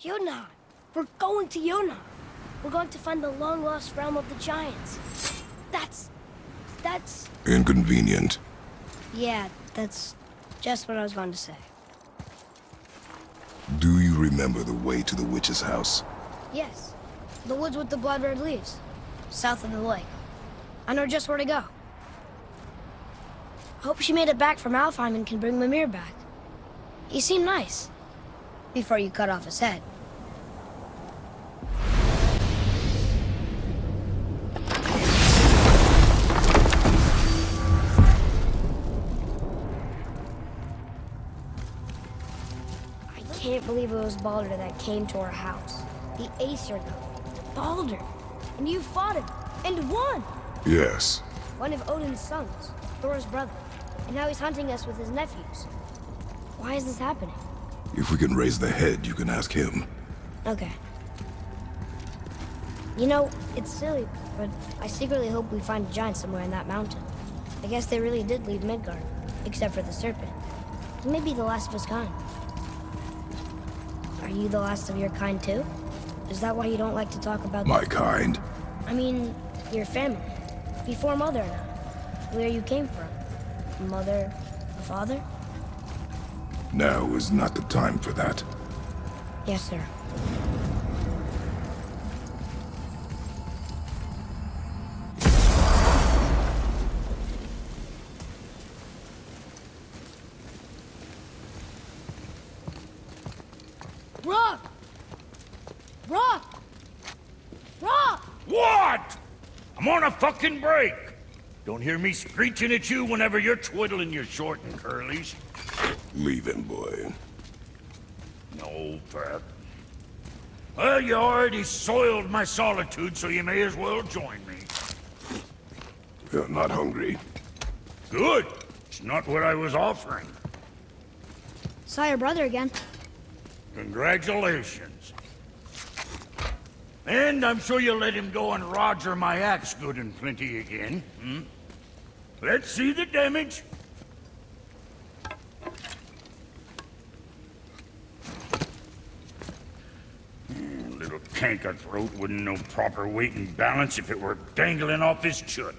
Yuna! We're going to Yuna! We're going to find the long-lost realm of the giants. That's... Inconvenient. Yeah, that's just what I was going to say. Do you remember the way to the witch's house? Yes. The woods with the blood-red leaves. South of the lake. I know just where to go. Hope she made it back from Alfheim and can bring Mimir back. He seemed nice. Before you cut off his head. I can't believe it was Baldur that came to our house. The Aesir though. Baldur. And you fought him. And won! Yes. One of Odin's sons. Thor's brother. And now he's hunting us with his nephews. Why is this happening? If we can raise the head, you can ask him. Okay. You know, it's silly, but I secretly hope we find a giant somewhere in that mountain. I guess they really did leave Midgard, except for the serpent. He may be the last of his kind. Are you the last of your kind too? Is that why you don't like to talk about My kind? I mean, your family. Before Mother and I. Where you came from. Mother, father? Now is not the time for that. Yes, sir. Rock! Rock! Rock! What? I'm on a fucking break. Don't hear me screeching at you whenever you're twiddling your short and curlies. Leave him, boy. No, Pat. Well, you already soiled my solitude, so you may as well join me. You're not hungry. Good. It's not what I was offering. Saw your brother again. Congratulations. And I'm sure you'll let him go and Roger my axe good and plenty again. Hmm? Let's see the damage. Little canker-throat wouldn't know proper weight and balance if it were dangling off his chut.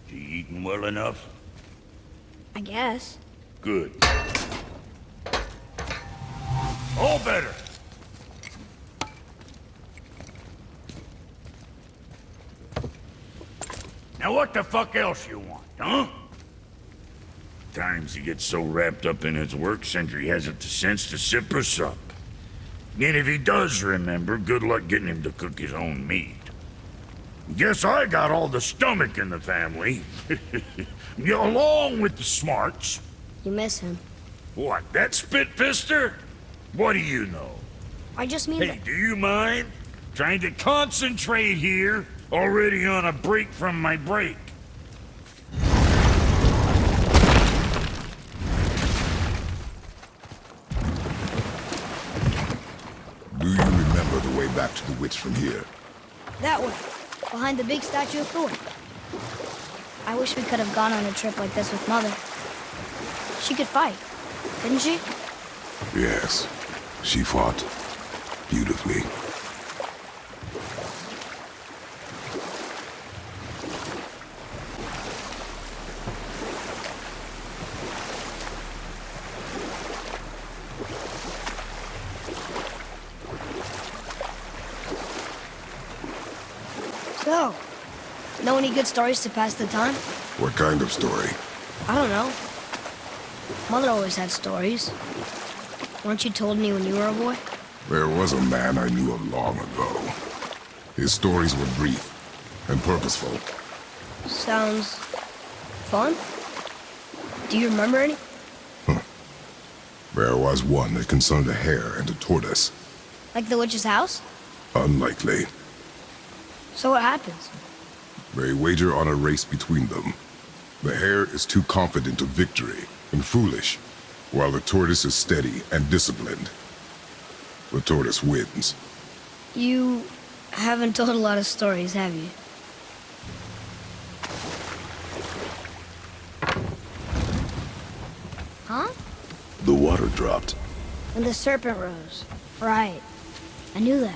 You eating well enough? I guess. Good. All better. Now what the fuck else you want, huh? Times he gets so wrapped up in his work, Sentry hasn't the sense to sip or sup. And if he does remember, good luck getting him to cook his own meat. Guess I got all the stomach in the family. Along with the smarts. You miss him. What, that spit-fister? What do you know? I just mean Hey, that... do you mind? Trying to concentrate here, already on a break from my break. Do you remember the way back to the witch from here? That way. Behind the big statue of Thor. I wish we could have gone on a trip like this with Mother. She could fight, couldn't she? Yes. She fought beautifully. So, know any good stories to pass the time? What kind of story? I don't know. Mother always had stories. Weren't you told me when you were a boy? There was a man I knew long ago. His stories were brief and purposeful. Sounds... fun? Do you remember any? There was one that concerned a hare and a tortoise. Like the witch's house? Unlikely. So what happens? They wager on a race between them. The hare is too confident of victory and foolish, while the tortoise is steady and disciplined. The tortoise wins. You haven't told a lot of stories, have you? Huh? The water dropped. When the serpent rose. Right. I knew that.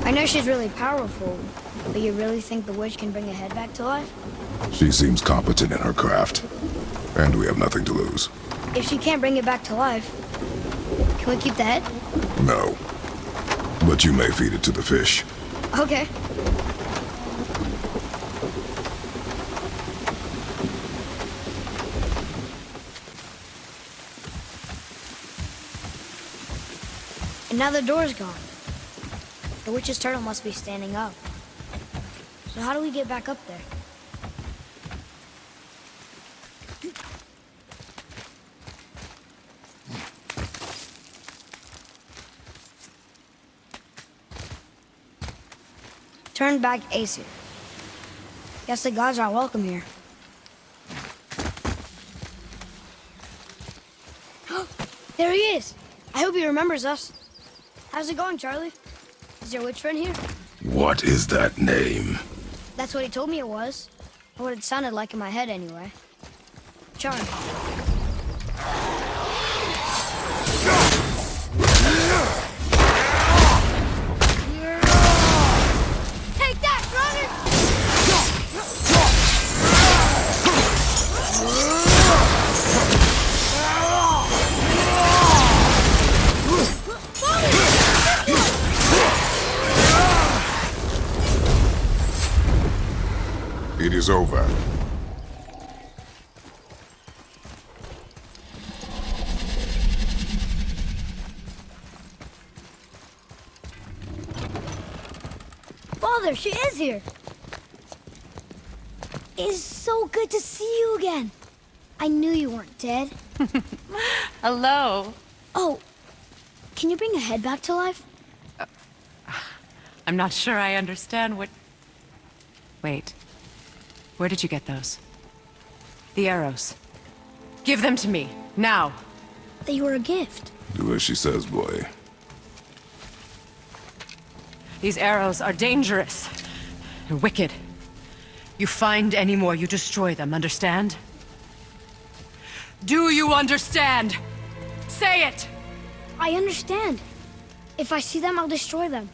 I know she's really powerful, but you really think the witch can bring a head back to life? She seems competent in her craft. And we have nothing to lose. If she can't bring it back to life, can we keep the head? No. But you may feed it to the fish. Okay. And now the door's gone. The witch's turtle must be standing up. So how do we get back up there? Turn back Aesir. Guess the gods are welcome here. There he is! I hope he remembers us. How's it going, Charlie? Is your witch friend here? What is that name? That's what he told me it was. Or what it sounded like in my head, anyway. Charlie. Take that, brother! It is over. Father, she is here! It's so good to see you again. I knew you weren't dead. Hello. Oh, can you bring a head back to life? I'm not sure I understand what... Wait. Where did you get those? The arrows. Give them to me, now. They were a gift. Do as she says, boy. These arrows are dangerous and wicked. You find any more, you destroy them, understand? Do you understand? Say it! I understand. If I see them, I'll destroy them.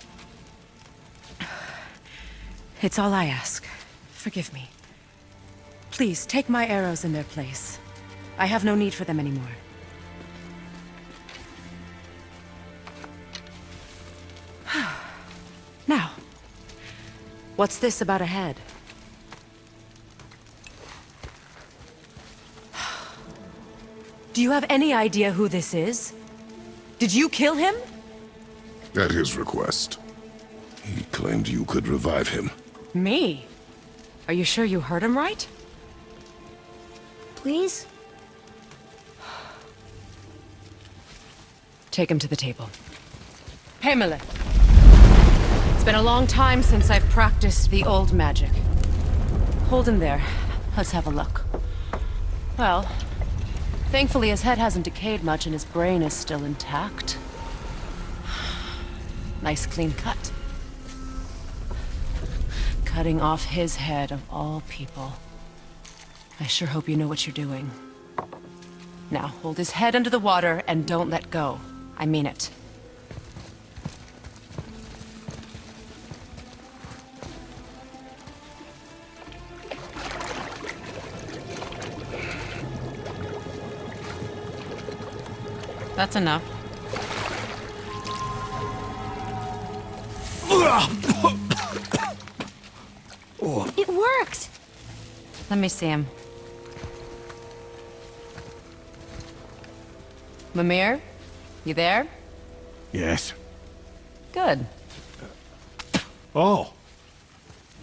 It's all I ask. Forgive me. Please, take my arrows in their place. I have no need for them anymore. Now, what's this about a head? Do you have any idea who this is? Did you kill him? At his request. He claimed you could revive him. Me? Are you sure you heard him right? Please? Take him to the table. Pamela. It's been a long time since I've practiced the old magic. Hold him there. Let's have a look. Well, thankfully his head hasn't decayed much and his brain is still intact. Nice clean cut. Cutting off his head of all people. I sure hope you know what you're doing. Now, hold his head under the water and don't let go. I mean it. That's enough. It worked! Let me see him. Mimir? You there? Yes. Good. Oh.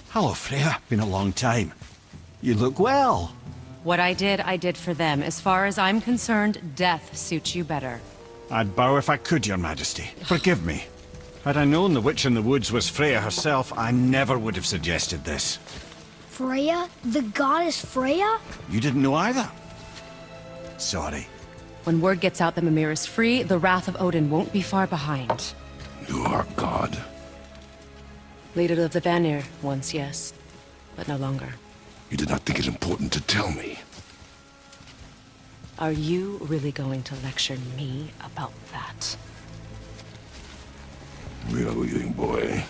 Hello, Freya. Been a long time. You look well. What I did for them. As far as I'm concerned, death suits you better. I'd bow if I could, Your Majesty. Forgive me. Had I known the witch in the woods was Freya herself, I never would have suggested this. Freya? The goddess Freya? You didn't know either? Sorry. When word gets out that Mimir is free, the wrath of Odin won't be far behind. You are God. Leader of the Vanir, once, yes. But no longer. You did not think it important to tell me. Are you really going to lecture me about that? Really, boy.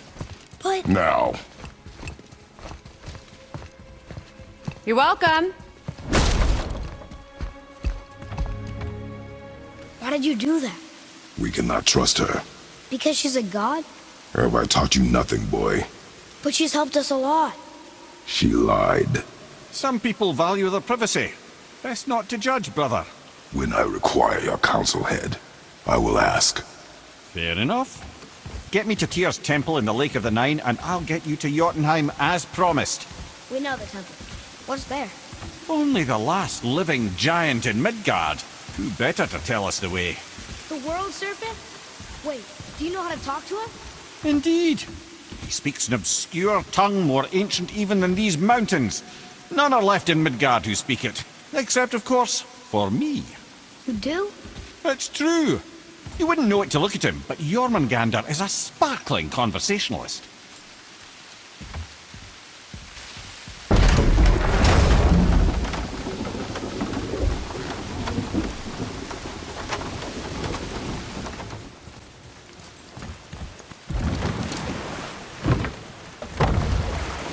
But Now. You're welcome! why did you do that? We cannot trust her. Because she's a god? Have I taught you nothing, boy? But she's helped us a lot. She lied. Some people value their privacy. Best not to judge, brother. When I require your council head, I will ask. Fair enough. Get me to Tyr's temple in the Lake of the Nine, and I'll get you to Jotunheim as promised. We know the temple. What's there? Only the last living giant in Midgard. Who better to tell us the way? The world serpent? Wait, do you know how to talk to him? Indeed. He speaks an obscure tongue more ancient even than these mountains. None are left in Midgard who speak it. Except, of course, for me. You do? It's true. You wouldn't know it to look at him, but Jormungandr is a sparkling conversationalist.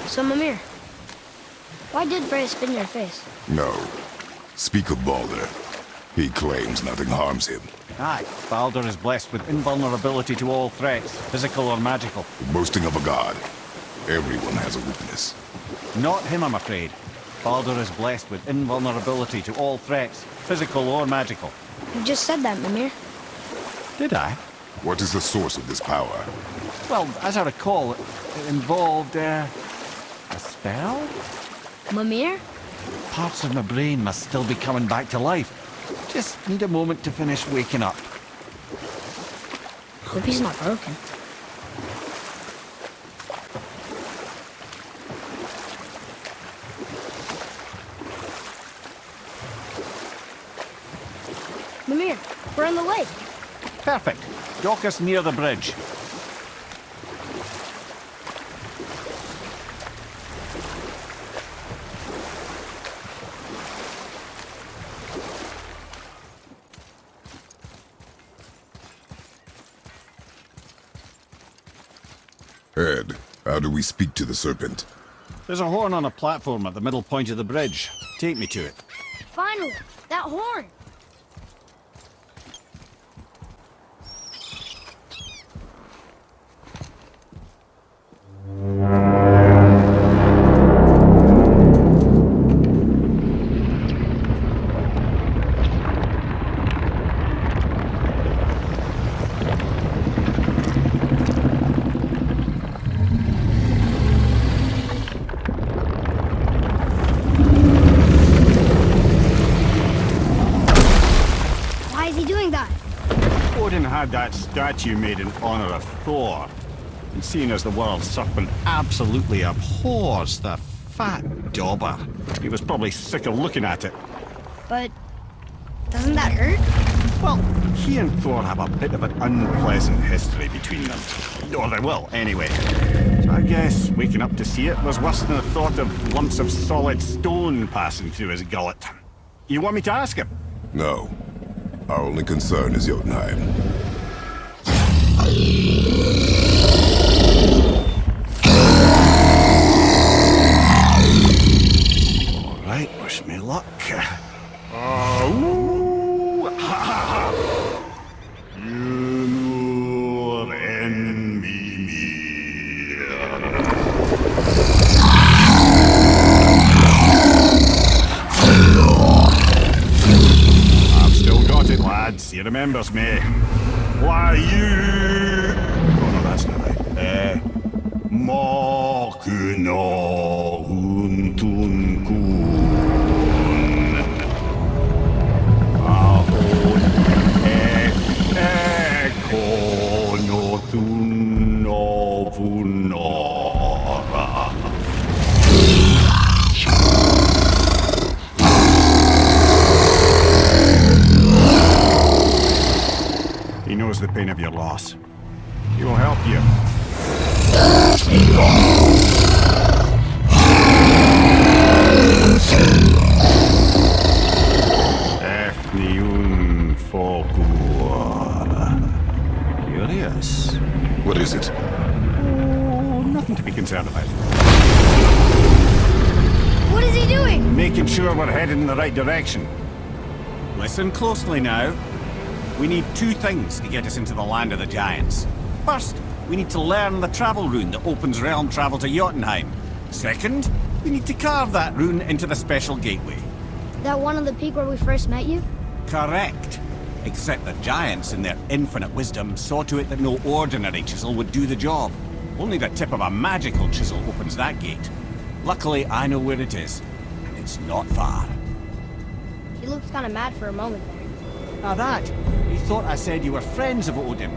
So, Mimir, why did Freya spin your face? No. Speak of Baldur. He claims nothing harms him. Aye, Baldur is blessed with invulnerability to all threats, physical or magical. Boasting of a god. Everyone has a weakness. Not him, I'm afraid. Baldur is blessed with invulnerability to all threats, physical or magical. You just said that, Mimir. Did I? What is the source of this power? Well, as I recall, it involved, a spell? Mimir? Parts of my brain must still be coming back to life. Just need a moment to finish waking up. Hope he's not broken. Mimir, we're in the lake. Perfect. Dock us near the bridge. Ed, how do we speak to the serpent? There's a horn on a platform at the middle point of the bridge. Take me to it. Finally, that horn. Why is he doing that? Odin had that statue made in honor of Thor. And seeing as the world serpent absolutely abhors the fat dauber, he was probably sick of looking at it. But doesn't that hurt? Well, he and Thor have a bit of an unpleasant history between them. Or they will, anyway. So I guess waking up to see it was worse than the thought of lumps of solid stone passing through his gullet. You want me to ask him? No. Our only concern is Jotunheim. All right, wish me luck. Ooh, ha, ha, ha. Mimir and Mimir. I've still got it, lads. He remembers me. Why you? Oh no, that's not right. Makuna untun kun. Ahon ekonothun ovunora. your loss. He will help you. Efniun Folkur. Curious. What is it? Oh, nothing to be concerned about. What is he doing? Making sure we're headed in the right direction. Listen closely now. We need two things to get us into the land of the giants. First, we need to learn the travel rune that opens realm travel to Jotunheim. Second, we need to carve that rune into the special gateway. That one on the peak where we first met you? Correct. Except the giants, in their infinite wisdom, saw to it that no ordinary chisel would do the job. Only the tip of a magical chisel opens that gate. Luckily, I know where it is, and it's not far. He looked kind of mad for a moment there. Now that, he thought I said you were friends of Odin.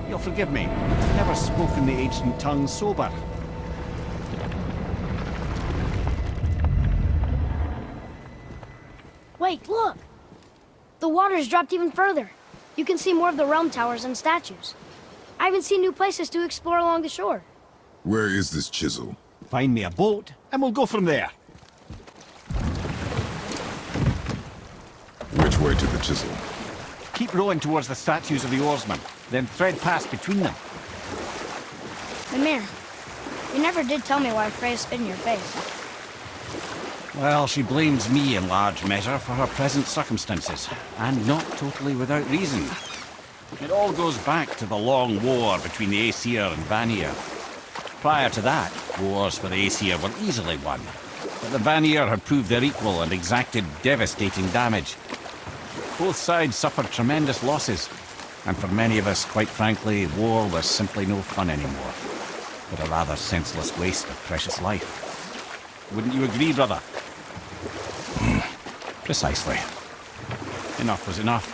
You'll forgive me. I've never spoken the ancient tongue sober. Wait, look! The water's dropped even further. You can see more of the realm towers and statues. I even see new places to explore along the shore. Where is this chisel? Find me a boat, and we'll go from there. Which way to the chisel? Keep rowing towards the statues of the oarsmen, then thread past between them. Mimir, you never did tell me why Freya spit in your face. Well, she blames me in large measure for her present circumstances, and not totally without reason. It all goes back to the long war between the Aesir and Vanir. Prior to that, wars for the Aesir were easily won, but the Vanir had proved their equal and exacted devastating damage. Both sides suffered tremendous losses, and for many of us, quite frankly, war was simply no fun anymore, but a rather senseless waste of precious life. Wouldn't you agree, brother? Precisely. Enough was enough.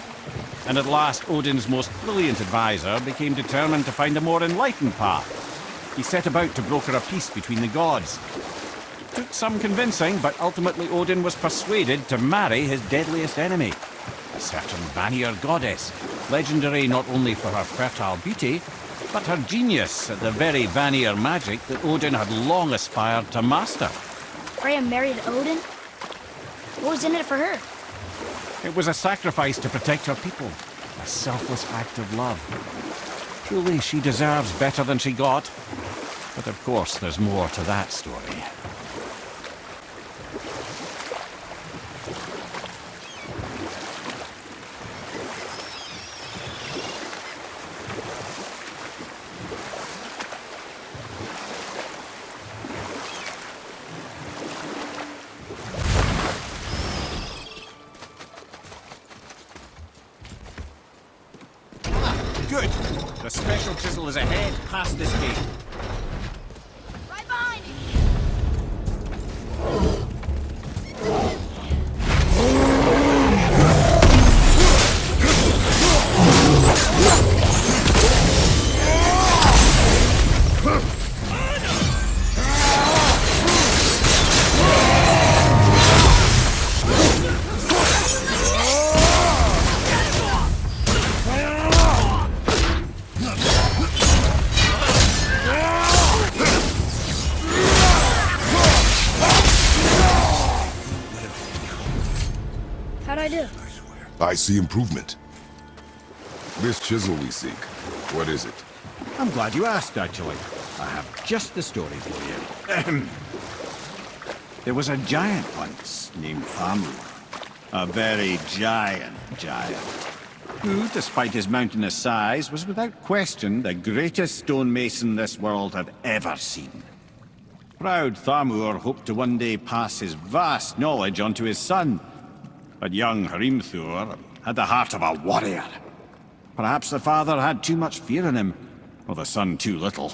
And at last, Odin's most brilliant advisor became determined to find a more enlightened path. He set about to broker a peace between the gods. Took some convincing, but ultimately Odin was persuaded to marry his deadliest enemy, a certain Vanir goddess, legendary not only for her fertile beauty, but her genius at the very Vanir magic that Odin had long aspired to master. Freya married Odin? What was in it for her? It was a sacrifice to protect her people, a selfless act of love. Truly, she deserves better than she got. But of course, there's more to that story. Good. The special chisel is ahead, past this gate. Right behind you! How'd I do? I see improvement. This chisel we seek, what is it? I'm glad you asked, actually. I have just the story for you. There was a giant once named Thamur. A very giant, who, despite his mountainous size, was without question the greatest stonemason this world had ever seen. Proud Thamur hoped to one day pass his vast knowledge on to his son, but young Hrimthur had the heart of a warrior. Perhaps the father had too much fear in him, or the son too little.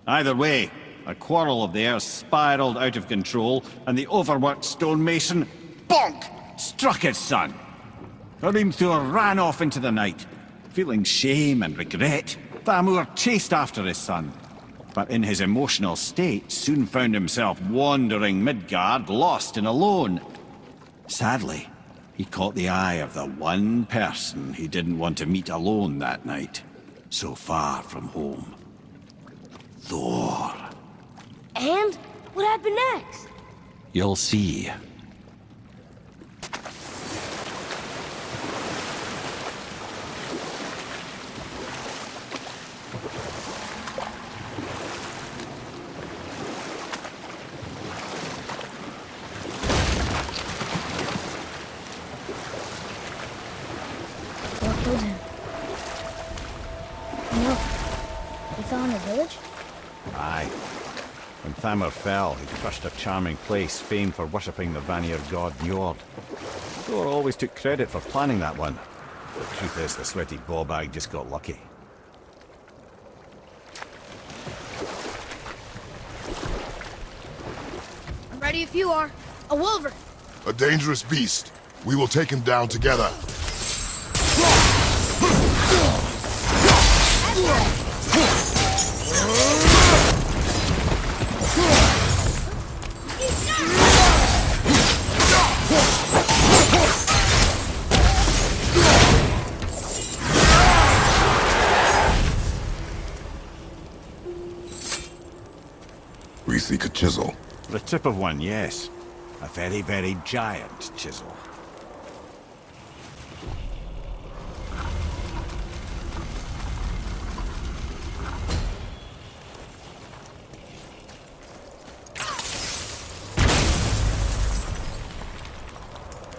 Either way, a quarrel of theirs spiraled out of control, and the overworked stonemason, bonk, struck his son. Hrimthur ran off into the night. Feeling shame and regret, Thamur chased after his son, but in his emotional state soon found himself wandering Midgard, lost and alone. Sadly, he caught the eye of the one person he didn't want to meet alone that night. so far from home. Thor. And what happened next? You'll see. Thor killed him. No. He fell in the village? Aye. When Thamur fell, he crushed a charming place famed for worshipping the Vanir god Njord. Thor always took credit for planning that one. The truth is, the sweaty ballbag just got lucky. I'm ready if you are. A wolver! A dangerous beast. We will take him down together. We seek a chisel. The tip of one, yes. A very, very giant chisel.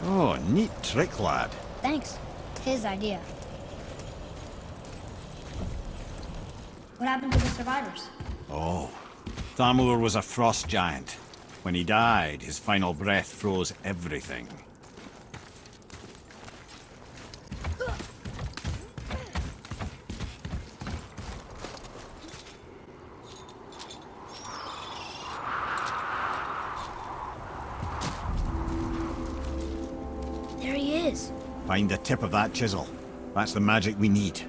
Oh, neat trick, lad. Thanks. His idea. What happened to the survivors? Oh, Thamur was a frost giant. When he died, his final breath froze everything. There he is. Find the tip of that chisel. That's the magic we need.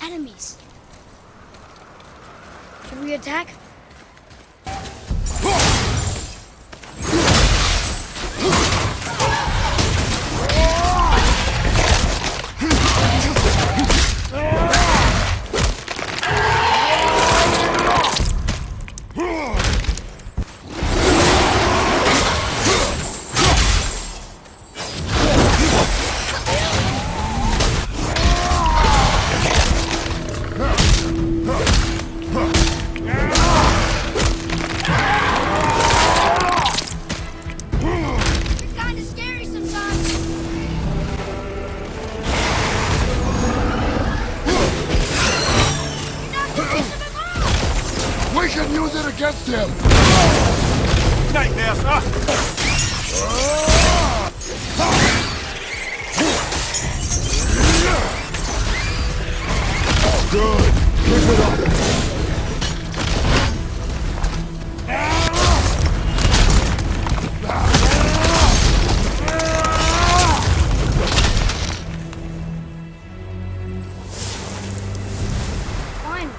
Enemies. Should we attack? Against him! Nightmare, sir! Good! Keep it up! Fine.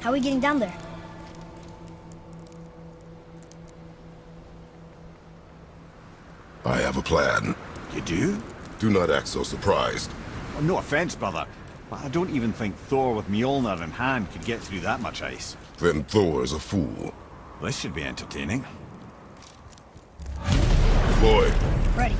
How are we getting down there? I have a plan. You do? Do not act so surprised. Oh, no offense, brother, but I don't even think Thor with Mjolnir in hand could get through that much ice. Then Thor is a fool. This should be entertaining. Lloyd. Ready.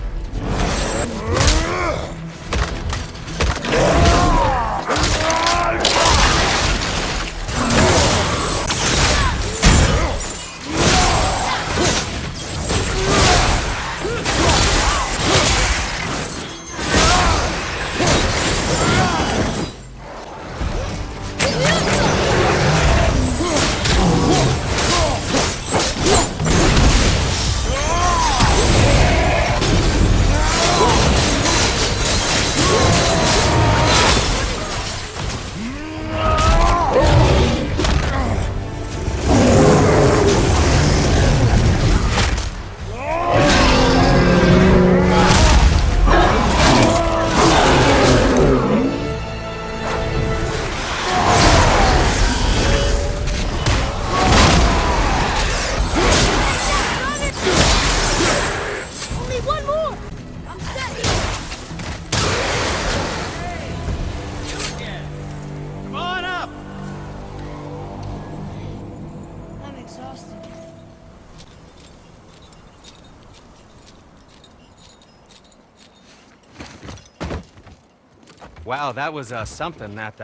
Wow, that was something, that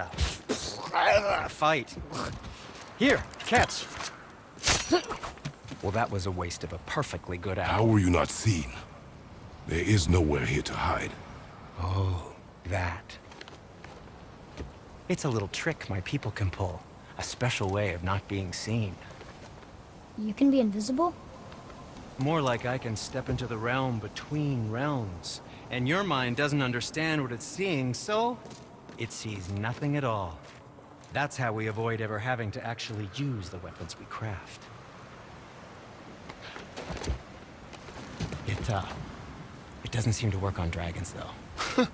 fight. Here, catch. Well, that was a waste of a perfectly good How apple. were you not seen? There is nowhere here to hide. Oh, that. It's a little trick my people can pull. A special way of not being seen. You can be invisible? More like I can step into the realm between realms. And your mind doesn't understand what it's seeing, so it sees nothing at all. That's how we avoid ever having to actually use the weapons we craft. It doesn't seem to work on dragons, though.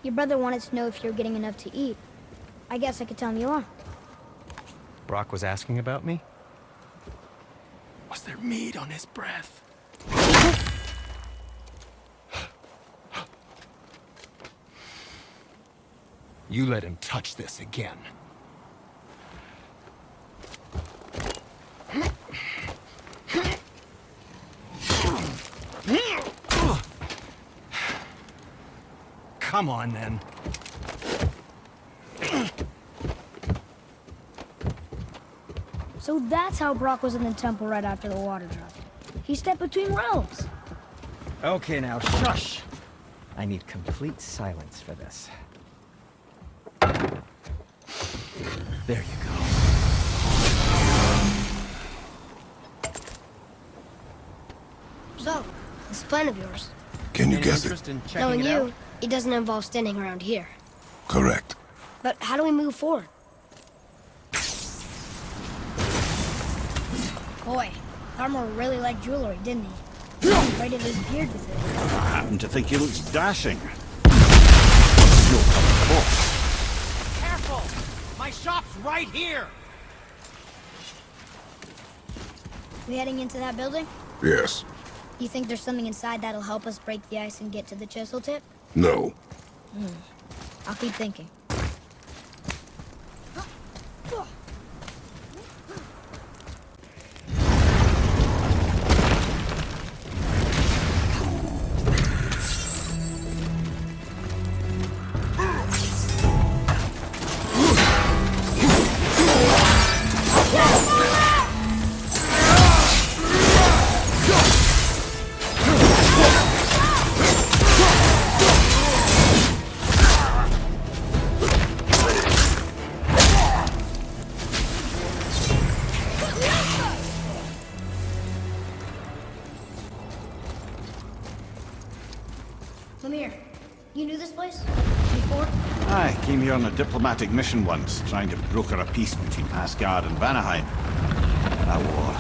Your brother wanted to know if you're getting enough to eat. I guess I could tell him you are. Brock was asking about me? Was there meat on his breath? You let him touch this again. Come on, then. So that's how Brock was in the temple right after the water dropped. He stepped between realms. Okay, now, shush! I need complete silence for this. There you go. So, this plan of yours. Can you Any guess it? interest in checking Knowing it you, out? it doesn't involve standing around here. Correct. But how do we move forward? Boy, Armor really liked jewelry, didn't he? Right in his beard with it. I happen to think he looks dashing. No coming close. Careful! My shop's right here! We heading into that building? Yes. You think there's something inside that'll help us break the ice and get to the chisel tip? No. I'll keep thinking. Mimir, you knew this place? Before? I came here on a diplomatic mission once, trying to broker a peace between Asgard and Vanaheim. That war.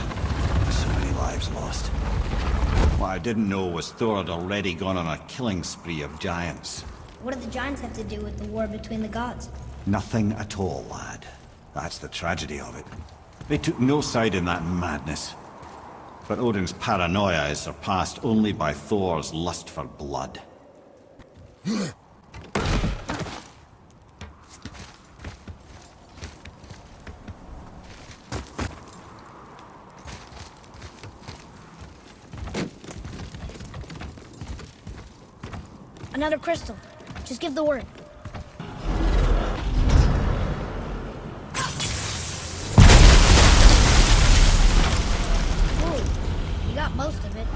So many lives lost. What I didn't know was Thor had already gone on a killing spree of giants. What do the giants have to do with the war between the gods? Nothing at all, lad. That's the tragedy of it. They took no side in that madness. But Odin's paranoia is surpassed only by Thor's lust for blood. Another crystal. Just give the word. Whoa, you got most of it.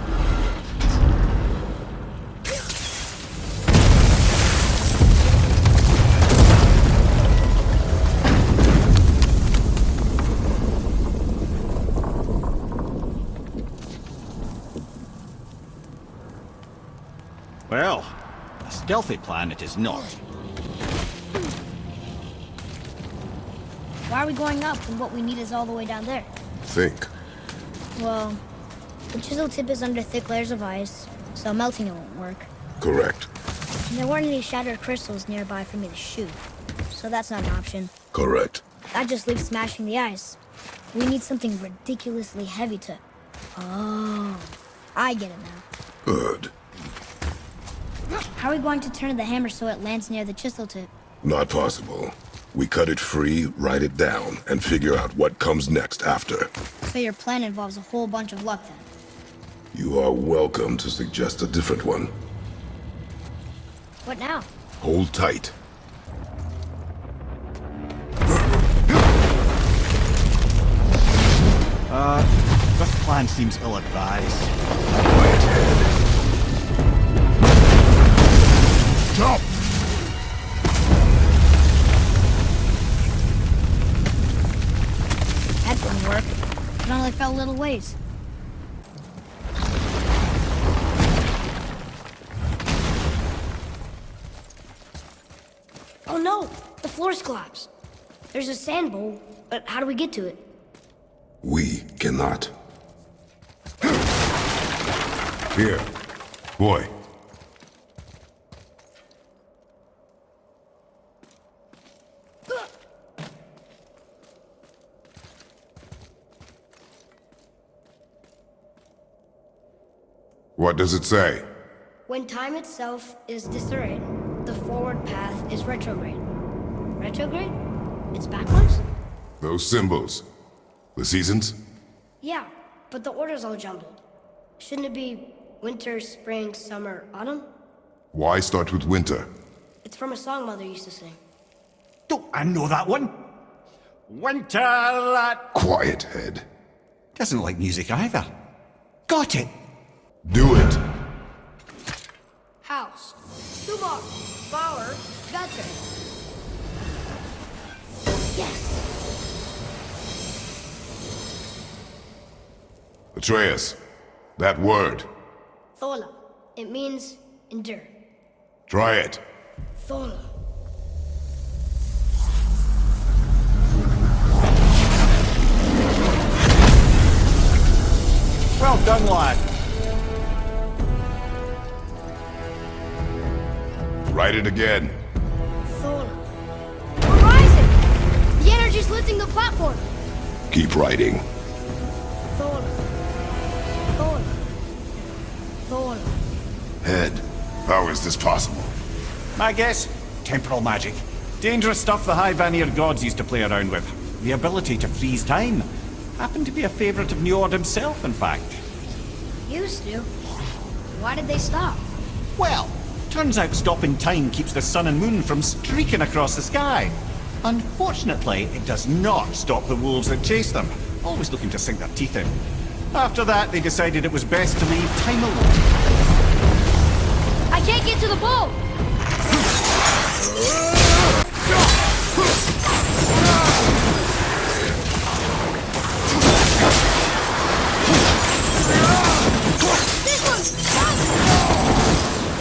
Well, a stealthy plan it is not. Why are we going up when what we need is all the way down there? Think. Well, the chisel tip is under thick layers of ice, so melting it won't work. Correct. And there weren't any shattered crystals nearby for me to shoot, so that's not an option. Correct. That just leaves smashing the ice. We need something ridiculously heavy to... Oh, I get it now. Good. How are we going to turn the hammer so it lands near the chisel tip? Not possible. We cut it free, write it down, and figure out what comes next after. So your plan involves a whole bunch of luck then. You are welcome to suggest a different one. What now? Hold tight. This plan seems ill-advised. Quiet head. Jump! That didn't work. It only fell a little ways. Oh no! The floor's collapsed. There's a sand bowl, but how do we get to it? We cannot. Here, boy. What does it say? When time itself is disarrayed, the forward path is retrograde. Retrograde? It's backwards? Those symbols. The seasons? Yeah, but the order's all jumbled. Shouldn't it be winter, spring, summer, autumn? Why start with winter? It's from a song Mother used to sing. Don't I know that one? Winter that Quiet head. doesn't like music either. Got it. Do it. House. Subar. Bauer. Gutter. Yes! Atreus, that word. Thola. It means endure. Try it. Thola. Well done, lad. Write it again. Thola. We're rising! The energy's lifting the platform! Keep writing. Thola. Thola. Thola. Head. How is this possible? My guess? Temporal magic. Dangerous stuff the High Vanir gods used to play around with. The ability to freeze time. Happened to be a favorite of Njord himself, in fact. Used to. Why did they stop? Well, turns out stopping time keeps the sun and moon from streaking across the sky. Unfortunately, it does not stop the wolves that chase them, always looking to sink their teeth in. After that, they decided it was best to leave time alone. I can't get to the boat! This one!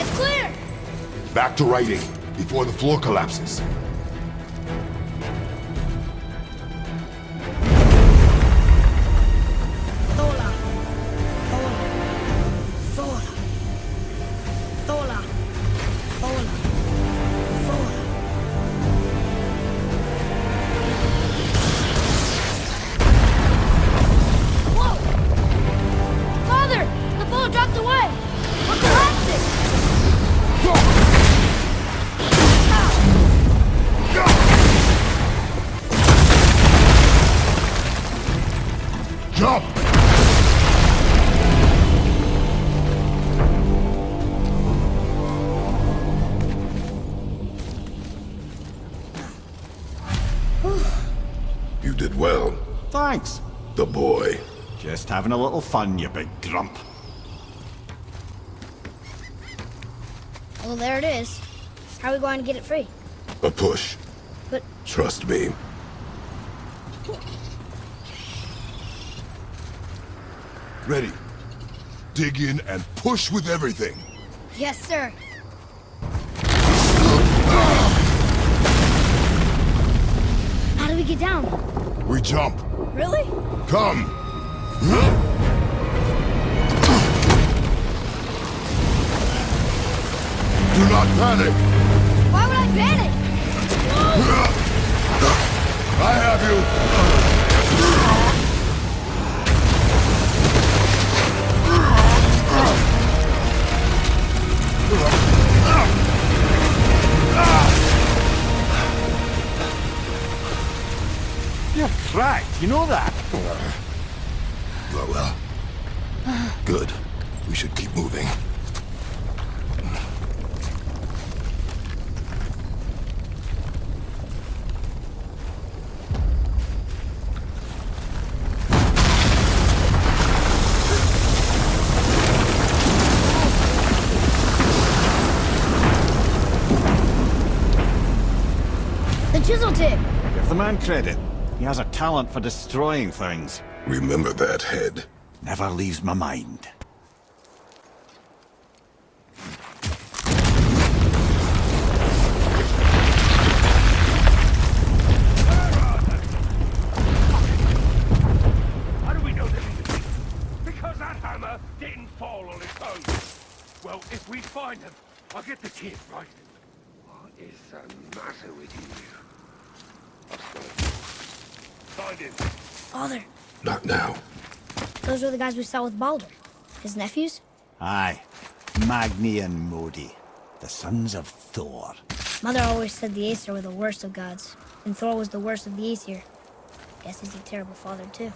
It's clear! Back to writing, before the floor collapses. Thola. Thola. Thola. Thola. Thola. Thola. Whoa! Father! The boat dropped away! We're collapsing! Jump! You did well, Thanks. the boy. Just having a little fun, you big grump. Well, there it is. How are we going to get it free? A push. But Trust me. Ready. Dig in and push with everything. yes, sir. How do we get down? We jump. Really? Come. Do not panic. Why would I panic? I have you. You're cracked, you know that? Well. Good. We should keep moving. chisel tip! Give the man credit. He has a talent for destroying things. Remember that, head. Never leaves my mind. How do we know they're in the pit? Because that hammer didn't fall on its own. Well, if we find them, I'll get the kid, right? What is the matter with you? Find him. Father, Not now. those were the guys we saw with Baldur. His nephews? Aye. Magni and Modi. The sons of Thor. Mother always said the Aesir were the worst of gods, and Thor was the worst of the Aesir. Guess he's a terrible father, too.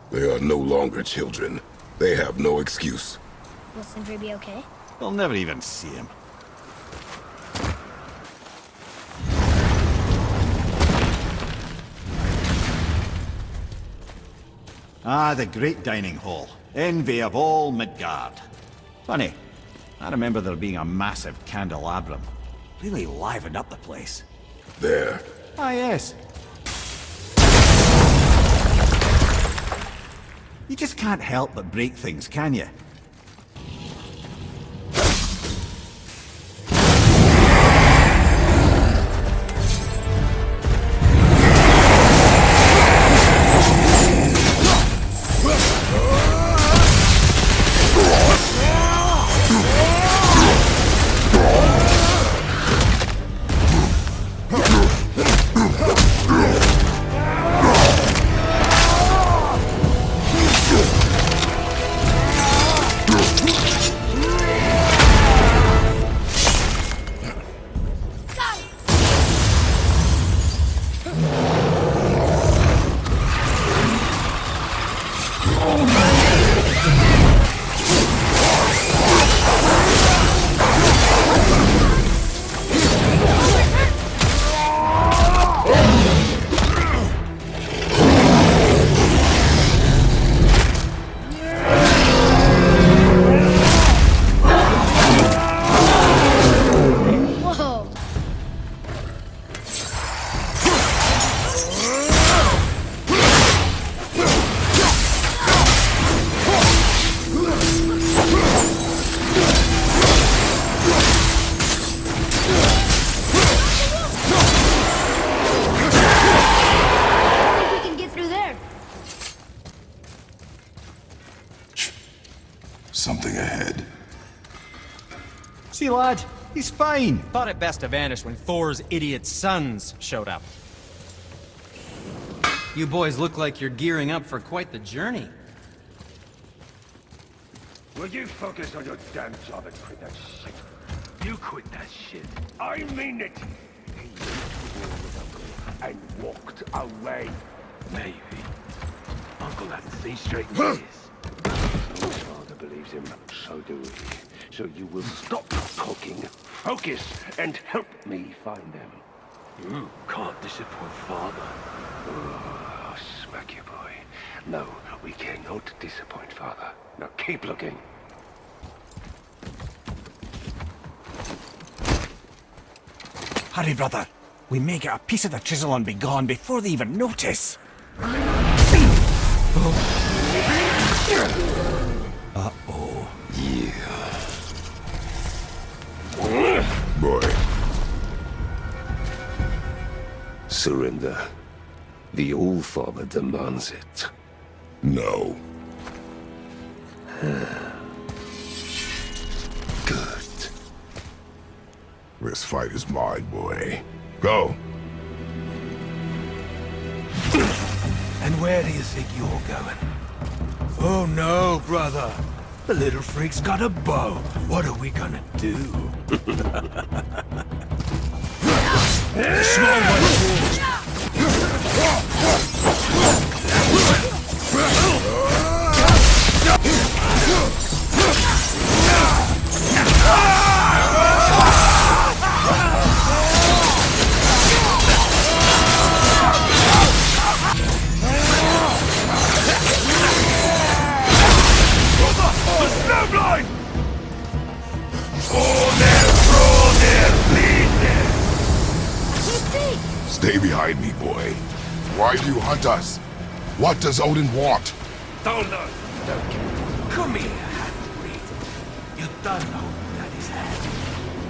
They are no longer children. They have no excuse. Will Sindri be okay? We'll never even see him. Ah, the great dining hall. Envy of all Midgard. Funny, I remember there being a massive candelabrum. Really livened up the place. There. Ah, yes. You just can't help but break things, can you? Something ahead. See, lad, he's fine. Thought it best to vanish when Thor's idiot sons showed up. You boys look like you're gearing up for quite the journey. Will you focus on your damn job and quit that shit? You quit that shit. I mean it. He went to war with Uncle and walked away. Maybe. Uncle hasn't seen straight in years. His father believes him, so do we. So you will stop talking, focus, and help me find them. You can't disappoint father. Oh, I'll smack you, boy. No, we cannot disappoint father. Now keep looking. Hurry, brother. We may get a piece of the chisel and be gone before they even notice. Uh-oh. Yeah. Boy. Surrender. The All-Father demands it. No. Good. This fight is mine, boy. Go. And where do you think you're going? Oh no, brother. The little freak's got a bow. What are we gonna do? Small one falls. Stay behind me, boy. Why do you hunt us? What does Odin want? Don't know. Come here, half-breed. You don't know that is hand.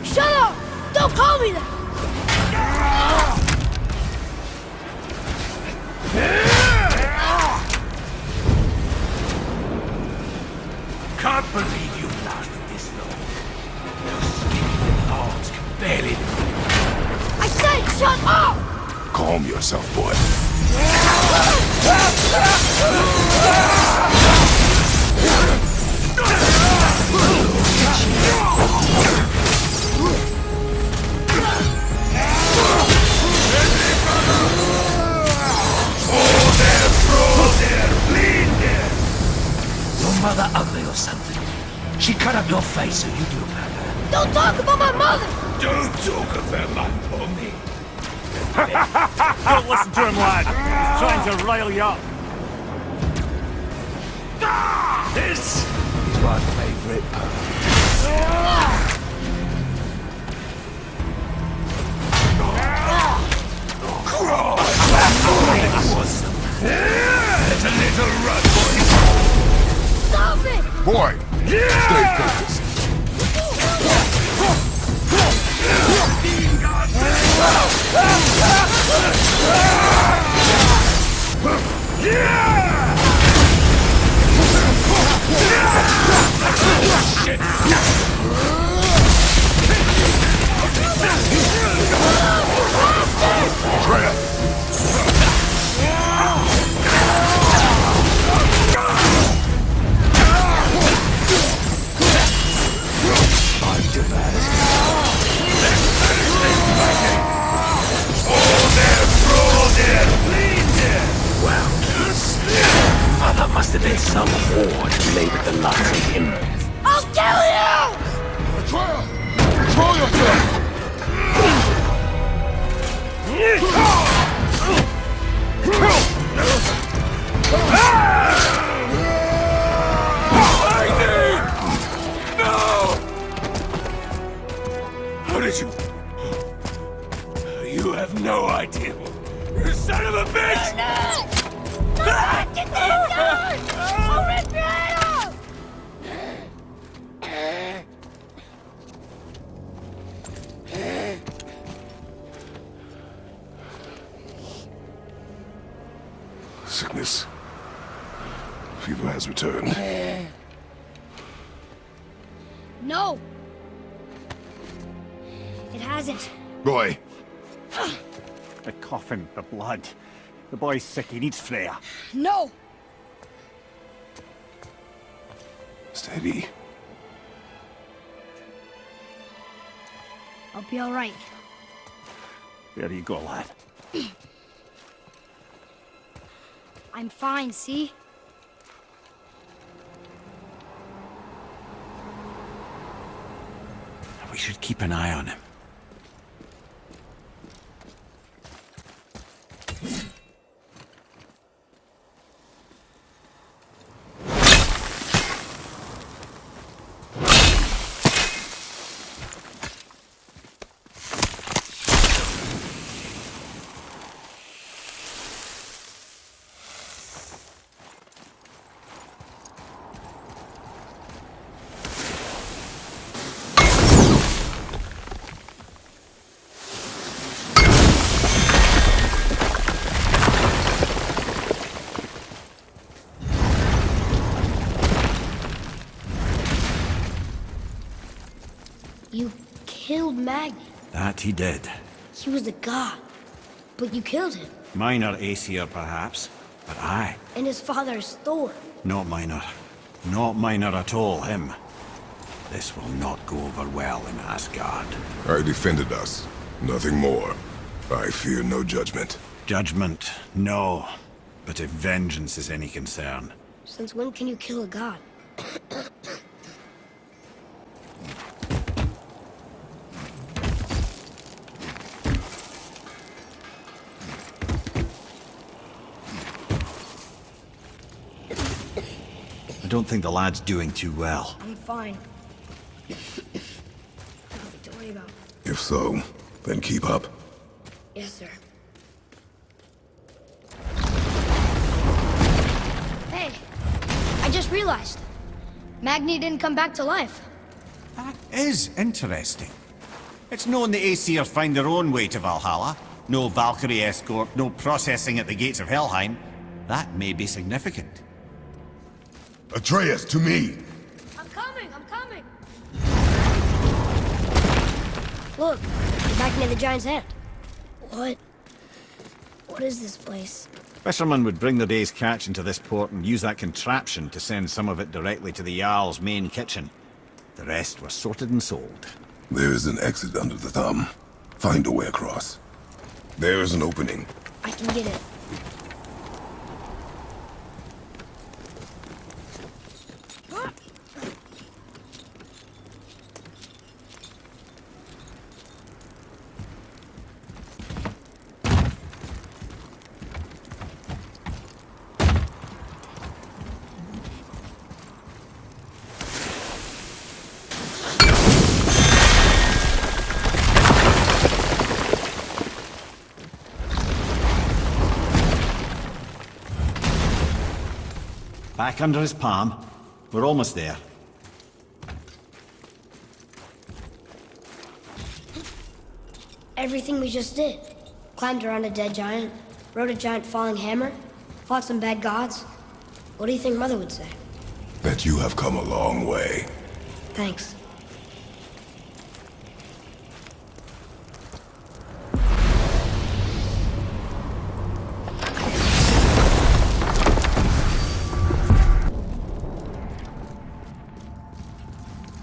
Shut up! Don't call me that! Can't believe you lasted this long. Those skinny little arms can barely... I said shut up! Calm yourself, boy. Your mother ugly or something? She cut up your face so you do about her. Don't talk about my mother! Don't talk about my mommy. Don't listen to him, lad. He's trying to rile you up. This is my favorite part. There's a little run for you. Stop it! Boy, stay focused. Atreus! Mother must have been some whore to lay with the likes of him. I'll kill you! Atreus! Control yourself! No! How did you... You have no idea. You son of a bitch! Get these guys! I'll rip your head off! Sickness. Fever has returned. No! It hasn't. Boy, The coffin, the blood. The boy's sick, he needs Freya. No! steady. I'll be alright. There you go, lad. I'm fine, see? We should keep an eye on him. You killed Magni. That he did. He was a god. But you killed him. Minor Aesir, perhaps, but I. And his father is Thor. Not minor. Not minor at all, him. This will not go over well in Asgard. I defended us. Nothing more. I fear no judgment. Judgment, no. But if vengeance is any concern, Since when can you kill a god? I don't think the lad's doing too well. I'm fine. Nothing to worry about. If so, then keep up. Yes, sir. Hey, I just realized. Magni didn't come back to life. That is interesting. It's known the Aesir find their own way to Valhalla. No Valkyrie escort, no processing at the gates of Helheim. That may be significant. Atreus, to me! I'm coming! Look, we're back near the giant's head. What is this place? Fishermen would bring their day's catch into this port and use that contraption to send some of it directly to the Jarl's main kitchen. The rest were sorted and sold. There is an exit under the thumb. Find a way across. There is an opening. I can get it. Back under his palm. We're almost there. Everything we just did. Climbed around a dead giant, rode a giant falling hammer, fought some bad gods. What do you think Mother would say? That you have come a long way. Thanks.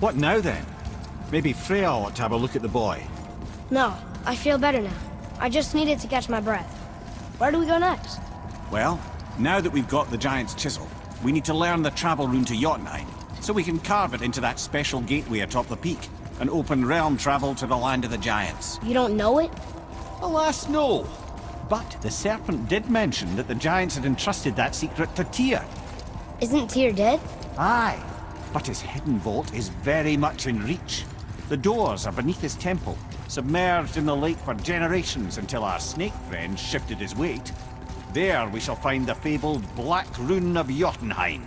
What now then? Maybe Freya ought to have a look at the boy. No, I feel better now. I just needed to catch my breath. Where do we go next? Well, now that we've got the giant's chisel, we need to learn the travel rune to Jotunheim, so we can carve it into that special gateway atop the peak, and open realm travel to the land of the giants. You don't know it? Alas, no. But the serpent did mention that the giants had entrusted that secret to Tyr. Isn't Tyr dead? Aye, but his hidden vault is very much in reach. The doors are beneath his temple, submerged in the lake for generations until our snake friend shifted his weight. There we shall find the fabled Black Rune of Jotunheim.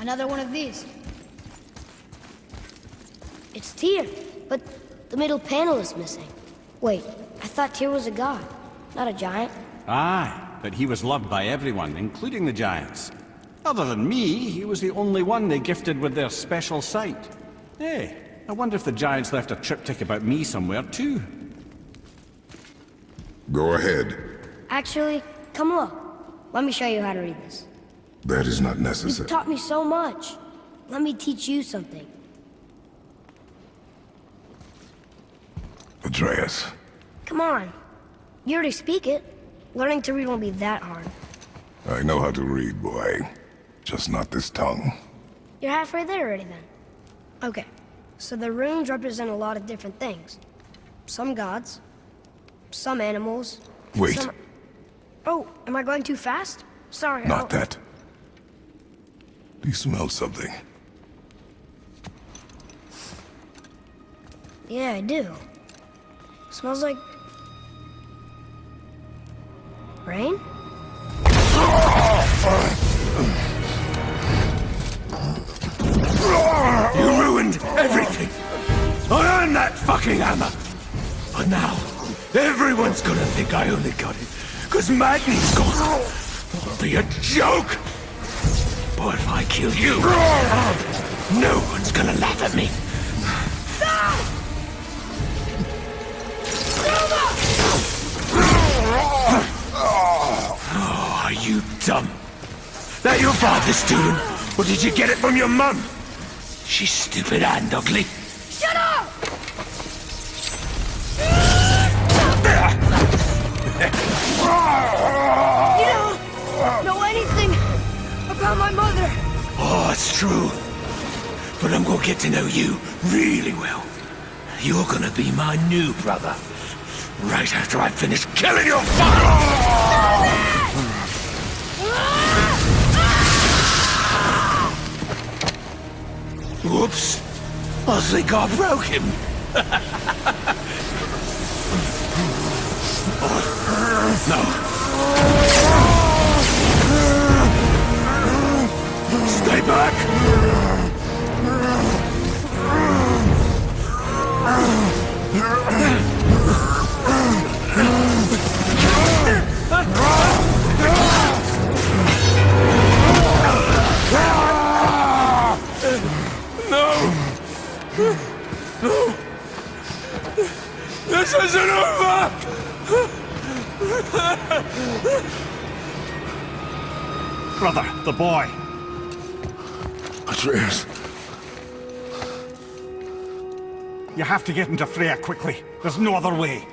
Another one of these. It's Tyr, but the middle panel is missing. Wait, I thought Tyr was a god, not a giant. Aye, but he was loved by everyone, including the giants. Other than me, he was the only one they gifted with their special sight. Hey, I wonder if the giants left a triptych about me somewhere too. Go ahead. Actually, come look. Let me show you how to read this. That is not You've necessary. taught me so much. Let me teach you something. Atreus. Come on. You already speak it. Learning to read won't be that hard. I know how to read, boy. Just not this tongue. You're halfway there already then. Okay, so the runes represent a lot of different things. Some gods, some animals. Wait. Some... Oh, am I going too fast? Sorry. Not that. Do you smell something? Yeah, I do. Smells like... rain? You ruined everything! I earned that fucking hammer! But now, everyone's gonna think I only got it because Magni's gone. It'll be a joke! But if I kill you, no one's gonna laugh at me. Oh, are you dumb? That your father's doing? Or did you get it from your mum? She's stupid and ugly. Shut up! You don't know anything about my mother. Oh, it's true. But I'm gonna get to know you really well. You're gonna be my new brother. Right after I finish killing your father! Whoops. I think I broke him. No. Stay back. No! This isn't over! Brother, the boy. Atreus. You have to get into Freya quickly. There's no other way.